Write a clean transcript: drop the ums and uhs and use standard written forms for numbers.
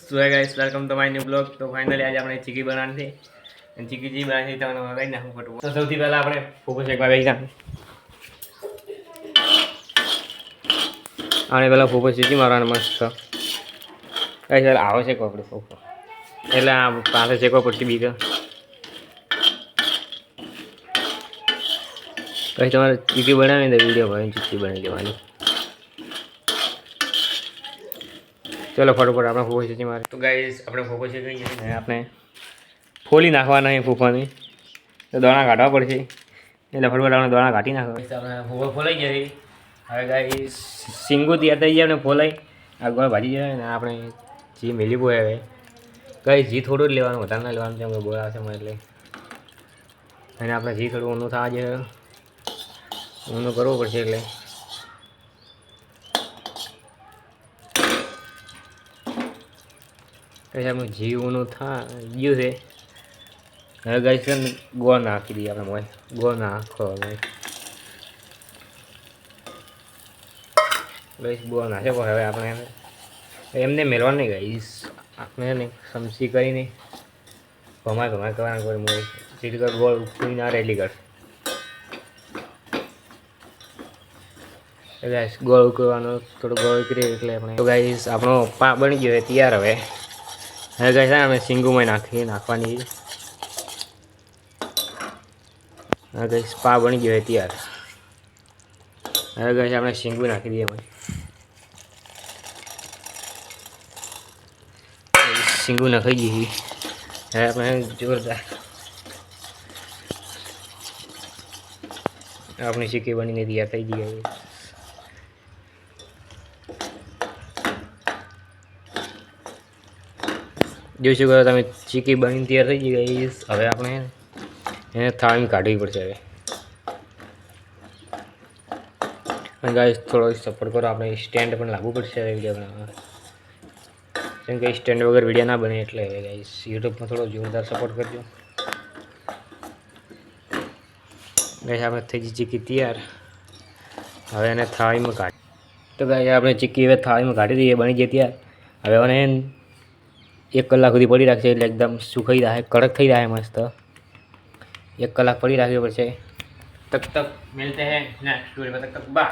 So hi guys welcome to my new blog. तो finally आज આપણે ચીકી બનાવવાની છે અને ચીકી જી બનાવી તમને વગાડી નાખું ફટોફટ। તો સૌથી પહેલા આપણે ફોકસ એકવાર ગઈ નાખું આને પહેલા ફોકસ ચીકી મારવાનો મસ્ત કઈ સર આવે છે કોપડે ફોકસ એટલે આ પાસે છે કો પડતી બીજો કઈ તમારે ચીકી બનાવીને વિડીયો ભાઈ ચીકી બનાવી દેવાની। चलो फटोफट अपना फूफा चीची मारे। तो गाइस अपने फूफा से गई है आपने फोली नाखवाना है फूफा ने तो दाणा काटवा पड़े એટલે ફટોફટ આપણે દાણા કાઢી નાખો। આપણે ફૂફા ફોલાઈ ગયા છે હવે ગાઈસ સિંગુ તૈયાર થઈ ગયા ને ફોલાઈ આગળ ભાજી જાય ને આપણે જી મેલી બોય હવે ગાઈસ જી થોડું જ લેવાનું વધારે ના લેવાનું છે બોય આવશે મને એટલે અને આપણે જી થોડું ઊનું થવા છે ઊનું કરવું પડશે એટલે कैसे हम जीवन था यू है હવે ગાઈસ ને ગોળ નાખી દઈએ આપણે મોય ગોળ નાખો ગાઈસ ગોળ નાખે હવે આપણે એમને મેળવા નહીં ગાઈસ આપણે ને સમસી કરીને ભમાય ભમાય કરવાના કોઈ મોય જેટલી કર ગોળ ઉખડી ના રહે એટલી કર ગાઈસ ગોળ ઉકળવાનો થોડો ગોળ ઉકળે એટલે આપણે તો ગાઈસ આપણો પા બની ગયો તૈયાર હવે હવે ગાઈસ અમે સિંગુમાં નાખવાની હવે ગાઈસ પા બની ગયો તૈયાર હવે ગાઈસ આપણે સિંગુ નાખી દઈએ સિંગુ નાખી દઈએ હવે આપણે જોરદાર આપણી ચીકી બનીને તૈયાર થઈ ગઈ જોઈ શકો તમે ચીકી બની તૈયાર થઈ ગઈ હવે આપણે એને થાળીમાં કાઢવી પડશે હવે અને ગાઈસ થોડો સપોર્ટ કરો આપણે સ્ટેન્ડ પણ લાવવું પડશે વિડીયો બનાવવા કેમ કે સ્ટેન્ડ વગર વિડીયો ના બને એટલે ગાઈસ યુટ્યુબમાં થોડો જોરદાર સપોર્ટ કરજો ગાઈસ આપણે થઈ ગઈ ચીકી તૈયાર હવે એને થાળીમાં કાઢ તો ગાઈસ આપણે ચીકી હવે થાળીમાં કાઢી દઈએ બની જઈ તૈયાર હવે એને 1 કલાક સુધી પડી રાખશે એટલે એકદમ સુકાઈ જાય કડક થઈ જાય મસ્ત 1 કલાક પડી રાખવી પડશે। तब तक मिलते हैं नेक्स्ट वीडियो में, तब तक बाय।